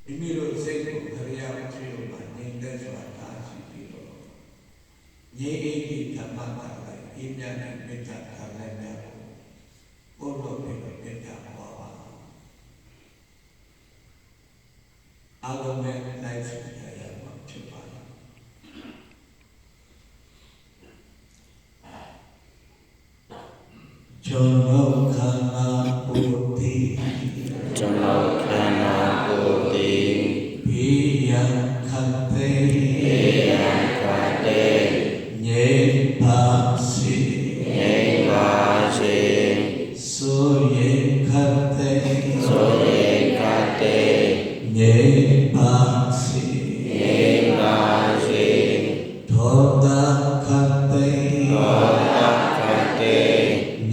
မိမိတို့စိတ်ကိုခရိယာကြည့်လို့မှငြိမ်သက်စွာထားရှိပြီးတော့ငြိမ်အေးပြီးဓမ္မတာလိုက်အေးမြတ်တဲ့မေတ္တာထားလိုက်များပို့လို့ပြီးတော့မေတ္တာဟောပါအလုံးနဲ့လိုက်ရှိရရမှာဖြစ်ပါတယ်ကျွန်တော်ခန္ဓာကိုယ်တည်ကျွန်တော်ခန္ဓာကိုယ်တည်ဘေးရန်ခတ်သိ ဘေးရန်ခတ်သိ ငြိမ်ပါစေငြိမ်ပါစေဆိုရင်ခတ်သိ ဆိုရင်ခတ်သိငြိမ်ပါစေငြိမ်ပါစေဒေါသခတ်သိ ဒေါသခတ်သိ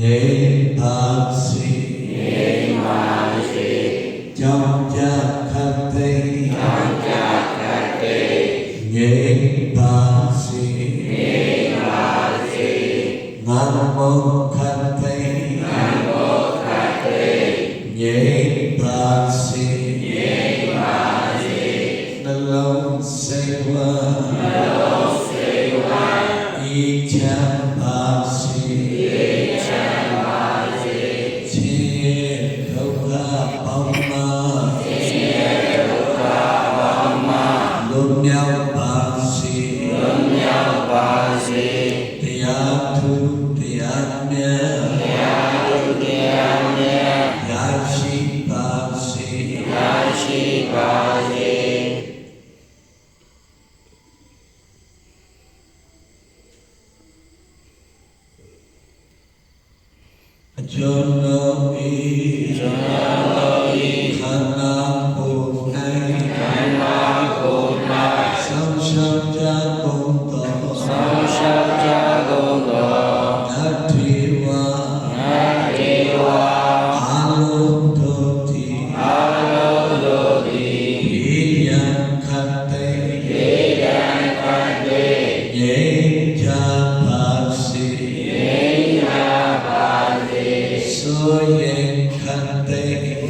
ငြိမ်ပါစေငြိမ်ပါစေကြောင့်ကြခတ်သိ ကြောင့်ကြခတ်သိငြိမ်ပါစေငြိမ်ပါစေငါမောခတ်သိ ငါမောခတ်သိငြိမ်ပါစေငြိမ်ပါစေနှလုံးစိတ်ဝါနှလုံးစိတ်ဝါဤချမ်းပါစေဤချမ်းပါစေခြေဒုက္ခပေါင်းမှာခြေဒုက္ခပေါင်းမှာလွတ်မြောက်ပါစေလွတ်မြောက်ပါစေတရားထုတရားမြတ်တရားထုတရားမြတ်ရရှိပါစေရရှိပါစေအကျွန်တော်ဤကျွန်တော်ဤခန္ဓာကိုယ်၌ခန္ဓာကိုယ်၌ဆောင်ရှောက်ကြကုန်သောဆောင်ရှောက်ကြကုန်သောဓာတ်ထေဝါနတ်ဒေဝအာလုံးတို့သည် အာလုံးတို့သည် ဘေးရန်ခတ်သိ ဘေးရန်ခတ်သိ ငြိမ်ကြပါစေ ငြိမ်ကြပါစေဆိုရင်ခတ်သိ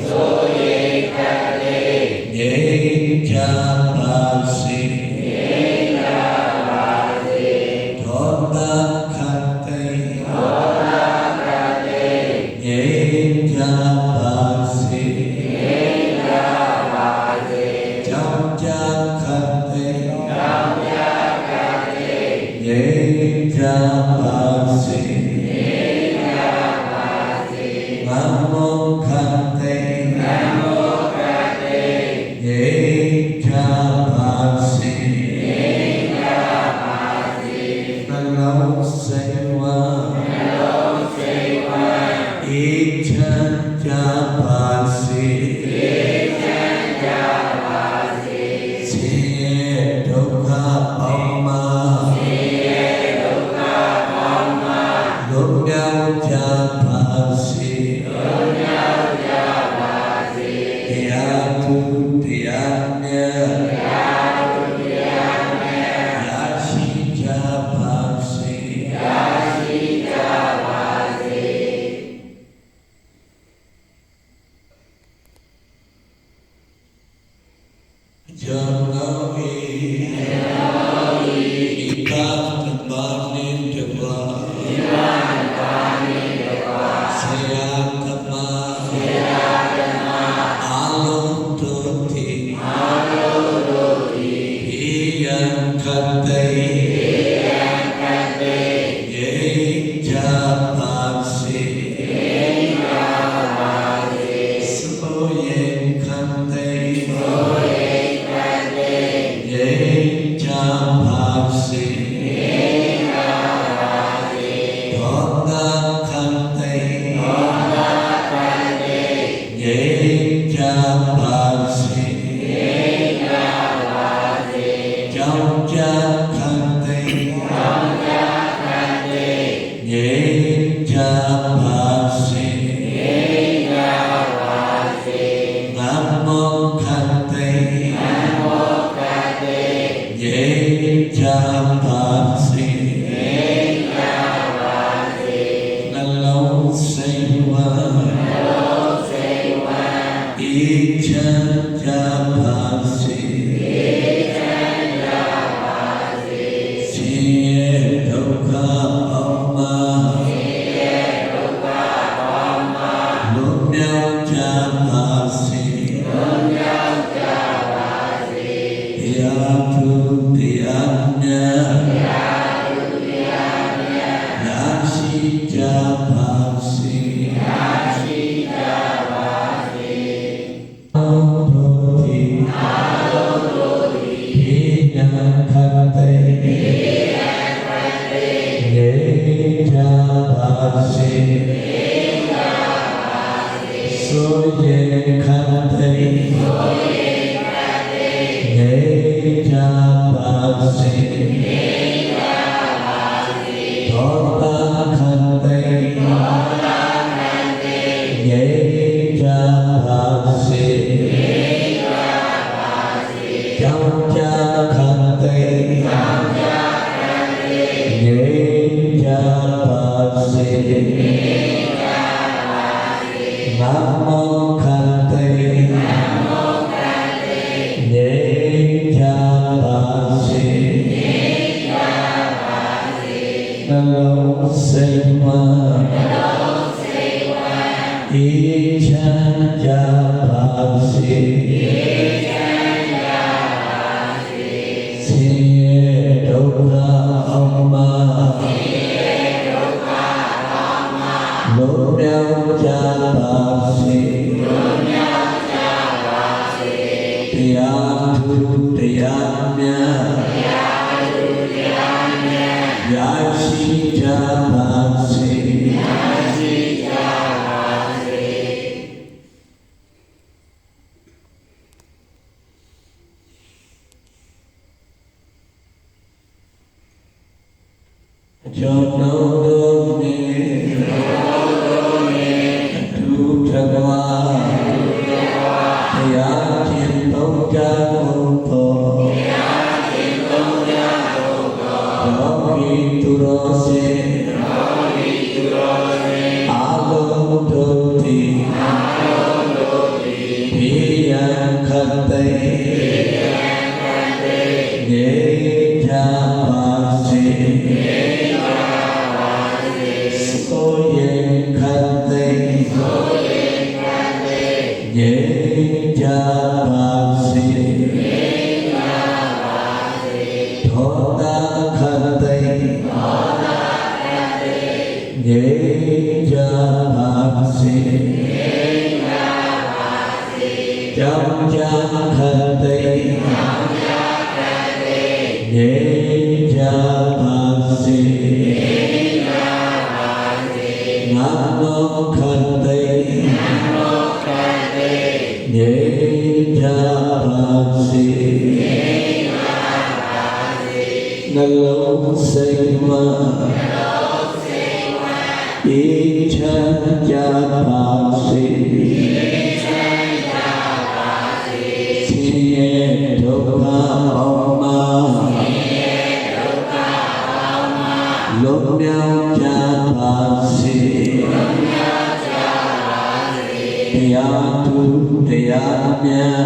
ဆိုရင်ခတ်သိ ငြိမ်ကြပါစေငြိမ်ကြပါစေဒေါသခတ်သိ ဒေါသခတ်သိ ငြိမ်ကြပါစေငြိမ်ကြပါစေကြောင့်ကြခတ်သိ ကြောင့်ကြခတ်သိ ငြိမ်ကြပါစေငြိမ်ကြပါစေငါမောခတ်သိ နမောခတ်သိ ငြိမ်ကြပါစေငြိမ်ကြပါစေနှလုံးစိတ်ဝါ နှလုံးစိတ်ဝါအေးချမ်းကြပါစေ အေးချမ်းကြပါစေဆင်းရဲဒုက္ခပေါင်းမှာ ဆင်းရဲဒုက္ခပေါင်းမှာ လွတ်မြောက်ကြပါစေ လွတ်မြောက်ကြပါစေ တရားထုတရားမြတ် တရားထုတရားမြတ် ရရှိကြပါစေ ရရှိကြပါစေကျွန်တော်ဤဤပါတပါနှင့်တပါ ဒီမှာပါနေပါဆရာသမား ဆရာဓမ္မ အာလုံးတို့သည် အာလုံးတို့သည် ဘေးရန်ခတ်သိ ဘေးရန်ခတ်သိ ငြိမ်ကြပါစေ ငြိမ်ကြပါစေ ဆိုရင်ခတ်သိ ဆိုရင်ခတ်သိ ငြိမ်ကြပါစေ ငြိမ်ကြပါစေ ဒေါသခတ်သိ ဒေါသခတ်သိ ငြိမ်ကြပါစေ ငြိမ်ကြပါစေ ကြောင့်ကြခတ်သိ ကြောင့်ကြခတ်သိ ငြိမ်ကြပါစေ ငြိမ်ကြပါစေ ငါမောခတ်သိ နမောခတ်သိ ငြိမ်ကြပါစေ ငြိမ်ကြပါစေ နှလုံးစိတ်ဝါ နှလုံးစိတ်ဝါ အေးချမ်းကြပါ ထုတရားမြတ်ရရှိကြပါစေအာလုံးတို့သည်ဉာဏ်ခတ်သိနေကြပါစေဆိုရင်ခတ်သိနေကြပါစေသောတာခတ်သိနေကြပါစေကြောင့်ကြာခတ်သိနေကြပါစေနမောခတ်သိနေကြပါစေနှလုံးစိတ်ဝမ်းအေးချမ်းကြပါစေဆင်းရဲဒုက္ခအောင်မလွတ်မြောက်ကြပါစေတရားထုတရားမြတ်ရရှိကြပါစေကျောင်းတော်တို့နှင့်အတူတကွာတရားကျင့်သုံးကြကုန်သောယောဂီသူတော်စင်အာလုံးတို့သည်ဘေးရန်ခတ်သိနေကြပါစေဆိုရင်ခတ်သိနေကြပါစေဒေါသခတ်သိနေကြပါစေကြောင့်ကြာခတ်သိနေကြပါစေနမောခတ်သိနေကြပါစေနှလုံးစိတ်ဝမ်းအေးချမ်းကြပါစေဆင်းရဲဒုက္ခအောင်မလွတ်မြောက်ကြပါစေတရားထုတရားမြတ်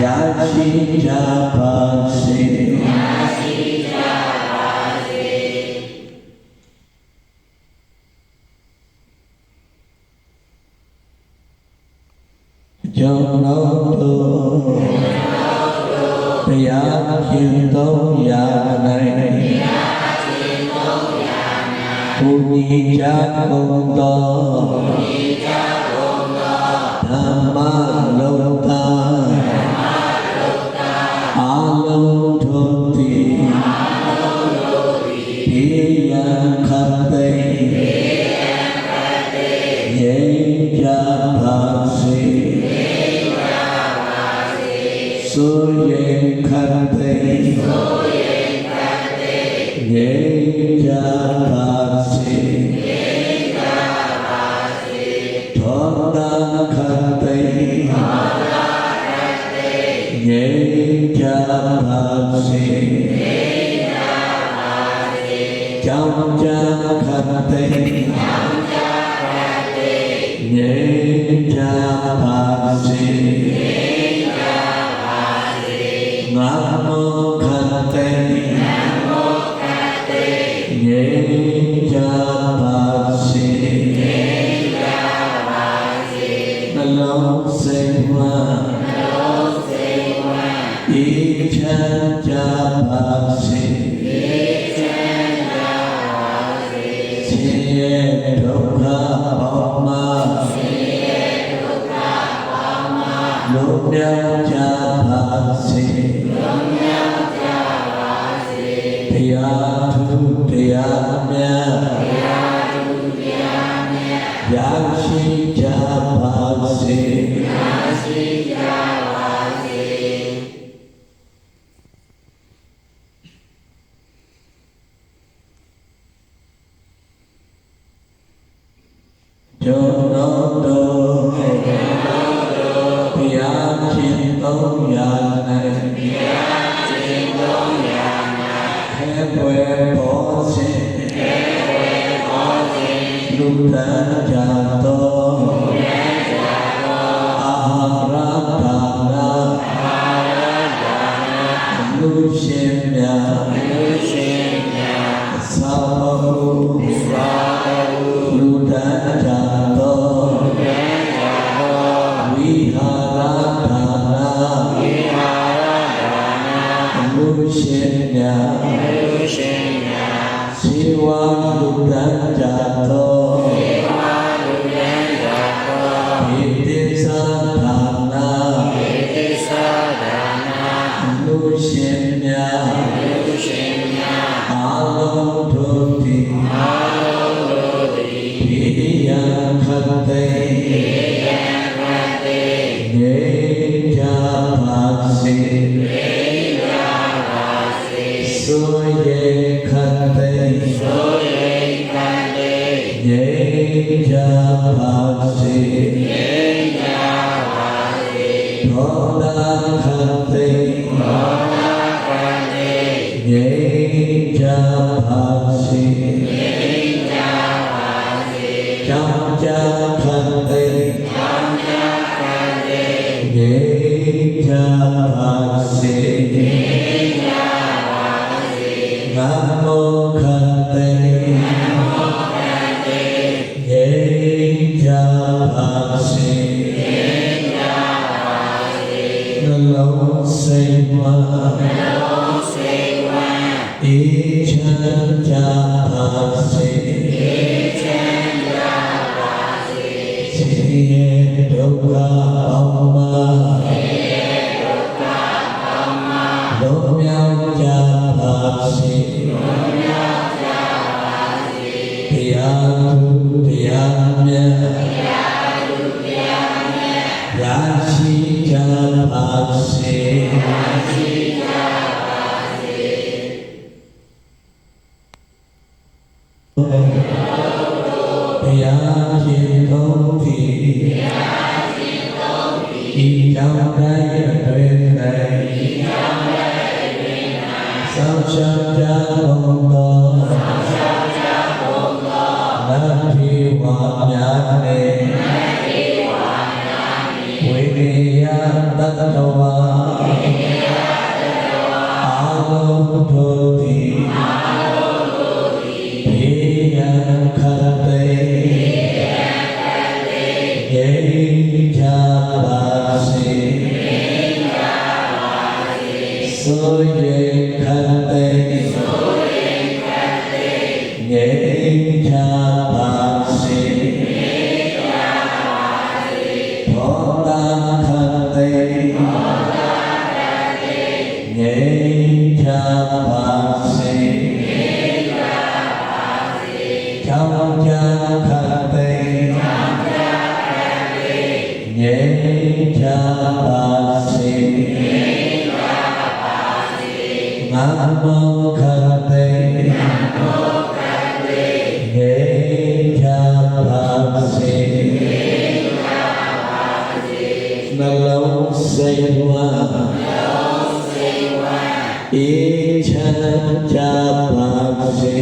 ရရှိကြပါစေကျောင်းတော်တို့တရားကျင့်သုံးရာ၌ဘုရားကြကုန်သောဓမ္မလုံးသားအာလုံးတို့သည်ဘေးရန်ခတ်သိနေကြပါစေဆိုရင်ခတ်သိနေကြပါစေဒေါသခတ်သိနေကြပါစေကြောင့်ကြာခတ်သိနေကြပါစေနမောခတ်သိနေကြပါစေနှလုံးစိတ်ဝမ်း Ichanja Bhasi Siye Dukha Bhama Lumyanja Bhasi Tiyatu Tiyamya Yakshija Bhasi Jonoto Piyachin Tonyanai Hewe Pose Luta Jato Aharatana Lushemya Sabahu Luta Jato Viharatana Lushemya Siwa Luta Jato Itisadhana Lushemya Alodhoti Piyakhate Yeja Bhasi Soye Khate Yeja Bhasi Thoda Khate Yeja Bhasi Chamcha Khate Yeja Bhasi Namo Khate Yeja Bhasi Nalo Seva Ichanja Bhasi Siye Dukha Bhama Lumyanja Bhasi Tiyatu Tiyamya Yashija Bhasi Piyachin Tongthi Y trong đây tuyên này Sao chấp cha Bông Tô Nam Thi Hoàng Nhạc Nê Quý Ni Tất Hoa Alo Thô Thị Piyan Khate Yeja Bhasi Soye Khate Yeja Bhasi Thoda Khate Yeja Bhasi Chamcha Khate Yeja Bhasi Namo Khate Yeja Bhasi Nalo Seva Ichanja Bhasi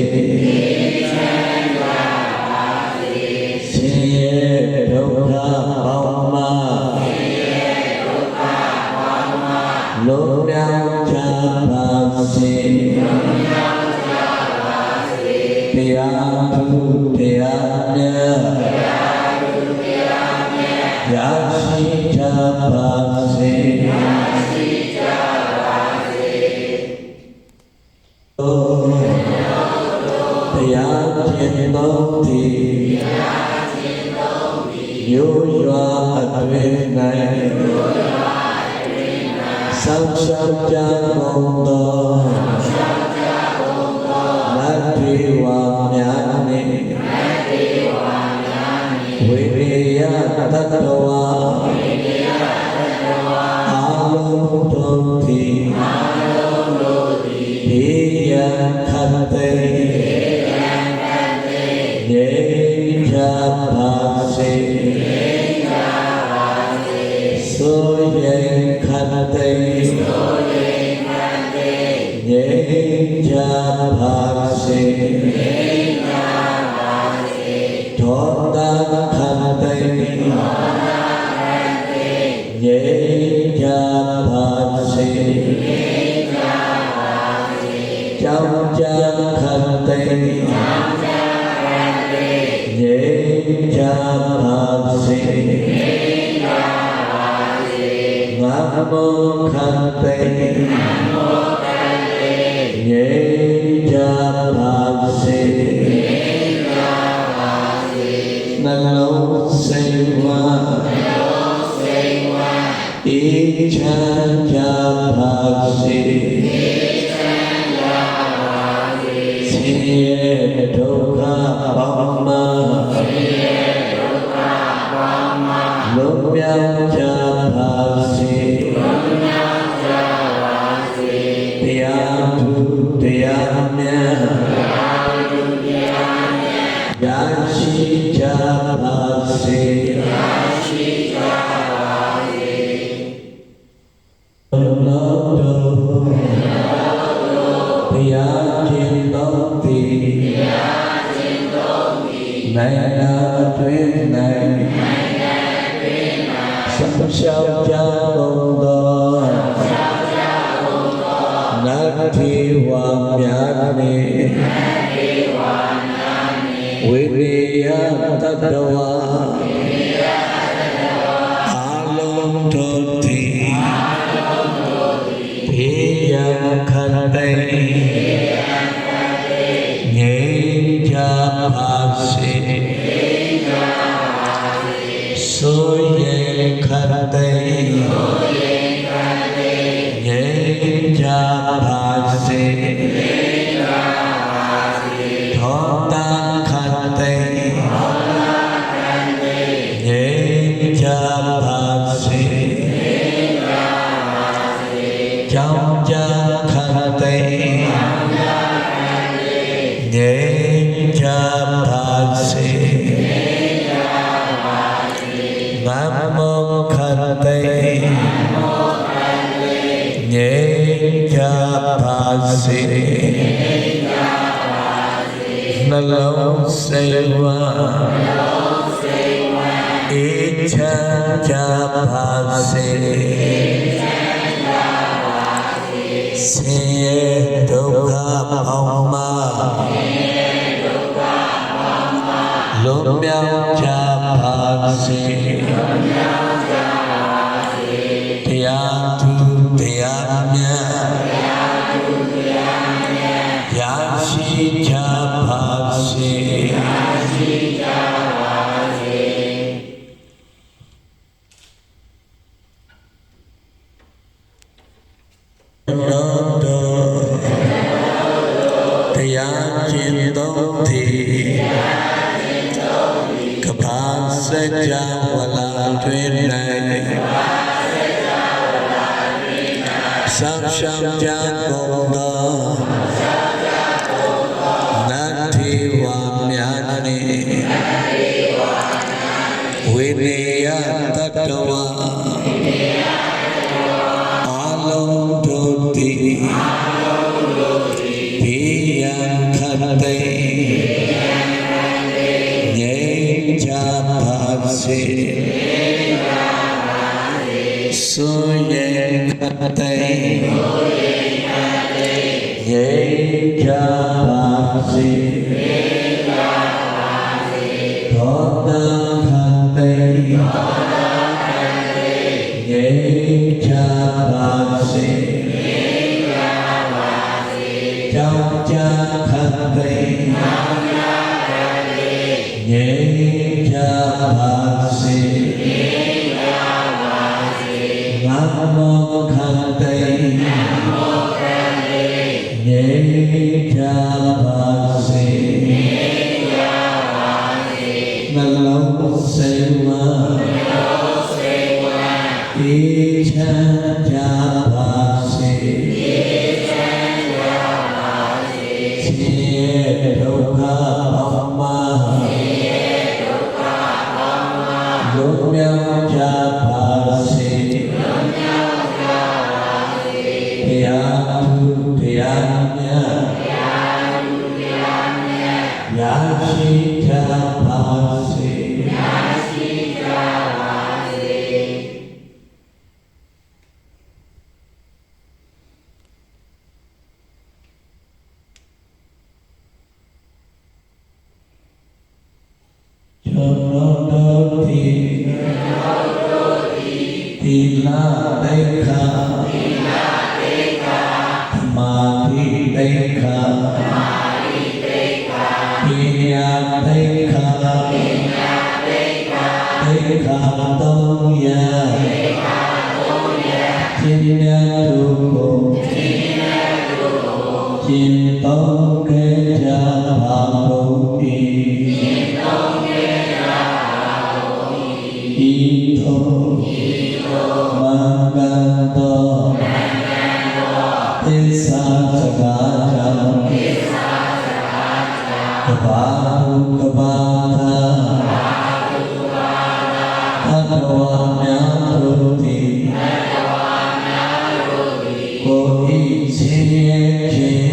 Siye Dukha Bhama Lumyanja Bhasi Tiyatu Tiyamya Yashija Bhasi ခြင်းသုံးသည်မျိုးရွာအတွင်၌ဆောင်းရှောက်ကြကုန်သောနတ်တွေဝါများနှင့်ဝိရိယတတ္တဝါအာလုံးတို့သည်ဘေးရန်ခတ်သိမ်းငြိမ်းချပါစေဆိုရင်ခတ်သိမ်းငြိမ်းချပါစေဒေါသခတ်သိမ်းငြိမ်းချပါစေကြောင်းကြခတ်သိမ်းငြိမ်းချပါစေငါမောခတ်သိမ်းငြိမ်းချပါစေနှလုံးစိတ်ဝါအေးချမ်းကြပါစေဆင်းရဲဒုက္ခပေါင်းမှလွတ်မြောက်ကြပါစေတရားသူတရားမြတ်ရရှိကြပါစေလောတော်တရားခြင်းတော်သည်နိုင်ငံတွင်၌ဆောင်းရှောက်ကြကုန်သောနတ်ထေဝါများနှင့်ဝိရိယတတ္တဝါအာလုံးတို့သည်ဘေးရန်ခတ်သိမ်းငြိမ်းချပါစေဆိုရင်ခတ်သိမ်းငြိမ်းချပါစေဒေါသခတ်သိမ်းငြိမ်းချပါစေကြောင်းကြခတ်သိမ်းငြိမ်းချပါစေငါမောခတ်သိမ်းငြိမ်းချပါစေနှလုံးစိတ်ဝါအေးချမ်းကြပါစေဆင်းရဲဒုက္ခပေါင်းမှလွတ်မြောက်ကြပါစေတရားသူတရားမြတ်ရရှိကြပါစေလောတော်တရားခြင်းသုံးသည်ကဘာစကြာဝလာတွင်၌ဆောင်းရှောက်ကြကုန်သောနတ်ထေဝါများနှင့်ဝိရိယတတ္တဝါအာလုံးတို့သည်ဘေးရန်ခတ်သိမ်းငြိမ်းချပါစေဆိုရင်ခတ်သိမ်းငြိမ်းချပါစေဒေါသခတ်သိမ်းငြိမ်းချပါစေကြောင်းကြခတ်သိမ်း မောခန္တေနေကြပါစေနှလုံးစိတ်ဝမ်းအေးချမ်းကြပါစေဆင်းရဲဒုက္ခပေါင်းမှလွတ်မြောက်ကြပါစေတရားသူတရားမြတ်ရာရှိကြပါစေကျွန်တော်တို့ဒီလာတိခာသမာဓိတိခာပညာတိခာသုံးရာကျင့်မြတ်သူကိုကျင့်သုံးခဲ့ကြပါလို့ဤသောမင်္ဂတောသစ္စာစကားကြောင့်ကဘာကဘာသာသတ္တဝါများတို့သည်ကိုယ်ဤဆင်းရဲခြင်း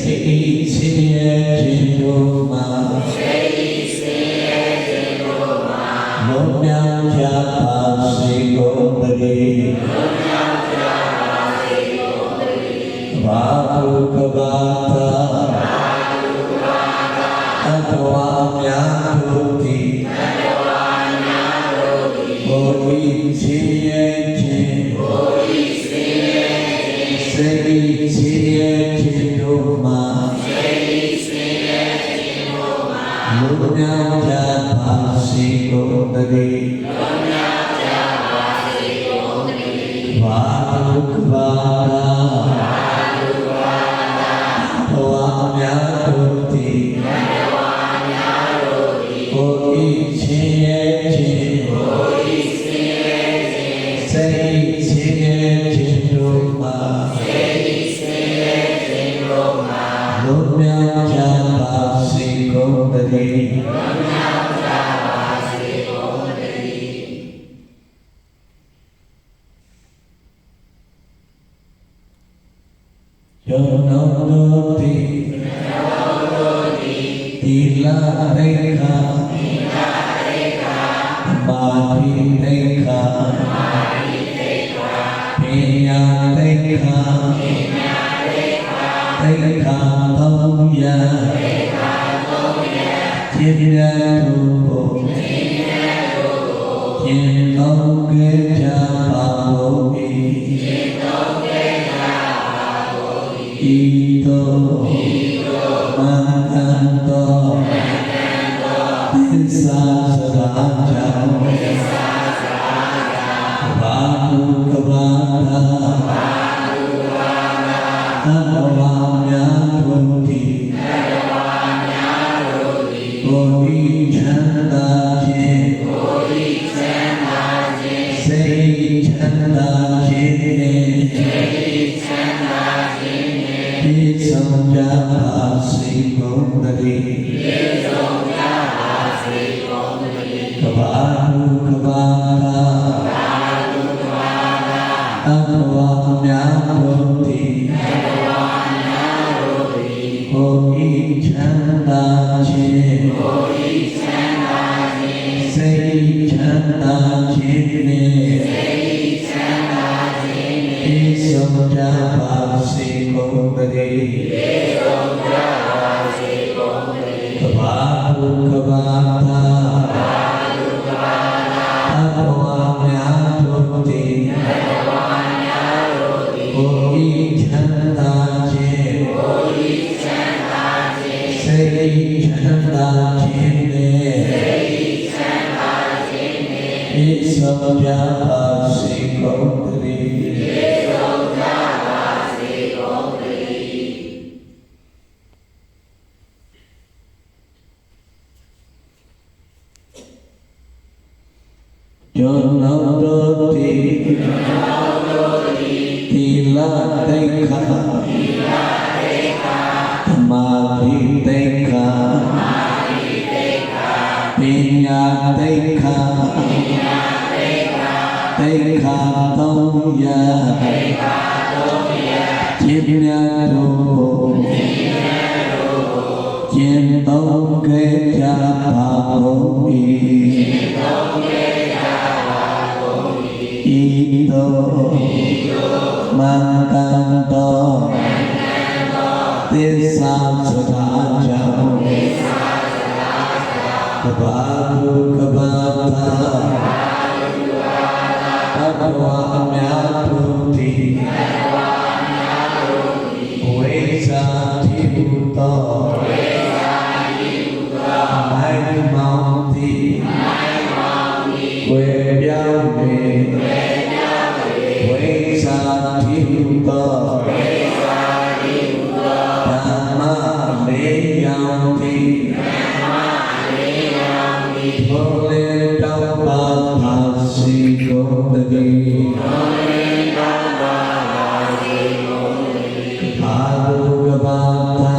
စိတ်ဤဆင်းရဲခြင်းတို့မှာလွန်မြောက်ကြပါစေကုန်သတည်းဘာတုကဘာသာသတ္တဝါများတို့သည်ကိုယ်ဤဆင်းရဲခြင်းစိတ်ဤဆင်းရဲခြင်းတို့မှာလွန်မြောက်ကြပါစေကုန်သတည်းဘာတုကဘာသာဘဝများတို့သည်ကိုယ်ဤဆင်းရဲခြင်းစိတ်ဤဆင်းရဲခြင်းတို့မှာလွန်မြောက်ကြပါစေကုန်သတည်းကျွန်တော်တို့သည်ဒီလာရိခာမာတိရိခာပညာရိခာရိခာသုံးရာကျင့်မြတ်သူကိုကျင့်သုံးခဲ့ကြပါလို့ဤသောမင်္ဂတောသစ္စာစကားကြောင့်ဘာတုကဘာသာသတ္တဝါများတို့သည်ကိုယ်ဤချမ်းသာခြင်းစိတ်ချမ်းသာခြင်းနှင့်ပြည့်စုံကြပါစေကုန်သတည်းကဘာတုကဘာသာသတ္တဝါများတို့သည်ကိုယ်ဤချမ်းသာခြင်းစိတ်ချမ်းသာခြင်းနှင့်ပြည့်စုံကြပါစေကုန်သတည်းကဘာတုကဘာသာသတ္တဝါများတို့သည်ကိုယ်ဤချမ်းသာခြင်းစိတ်ချမ်းသာခြင်းနှင့်ပြ ဆုံးကြပါစေကုန်သတည်းယောနောတောတိသီလတိက္ခာသမာဓိတိက္ခာပညာတိက္ခာတိက္ခာသုံးရာကျင့်မြတ်တို့ကျင့်သုံးခဲ့ကြပါကုန်၏ဤသို့မံကံတော်သစ္စာစကားကြောင့်ကဘာလူကဘာသာတတဝအများတို့သည်ဝိဇာတိဟုသောမိုင်းမောင်သည်ဝေပြောင်း၍ဝိဇာတိဟုသောဓမ္မလေးယောင်သည်ဘုလေတောင်းပါပါစီကုန်တည်းအာရုကဘာသာ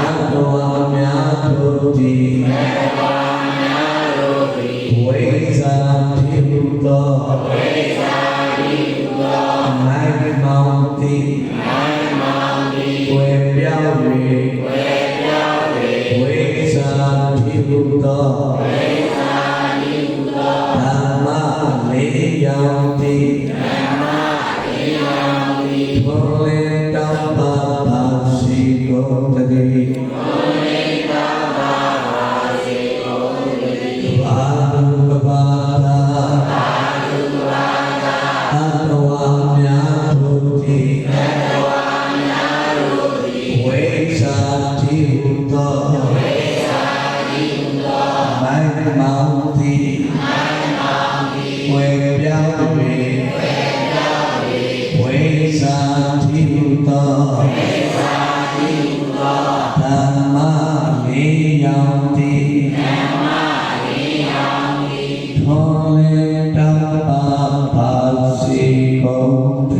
ဘတ်တော်များတို့သည်ဝိဇာတိဟုသောမိုင်းမောင်သည်ဝေပြောင်း၍ဝိဇာတိဟုသောဓမ္မလေးယောင်သည်ဘုလေတောင်းပါပါစီကုန်တည်းအာရုကဘာသာသတ္တဝါများတို့သည်ဝိဇာတိဟုသောမိုင်းမောင်သည်ဝေပြောင်း၍ဝိဇာတိဟုသောဓမ္မလေးယောင်သည်ထောလေတောင်းပါပါစီကုန်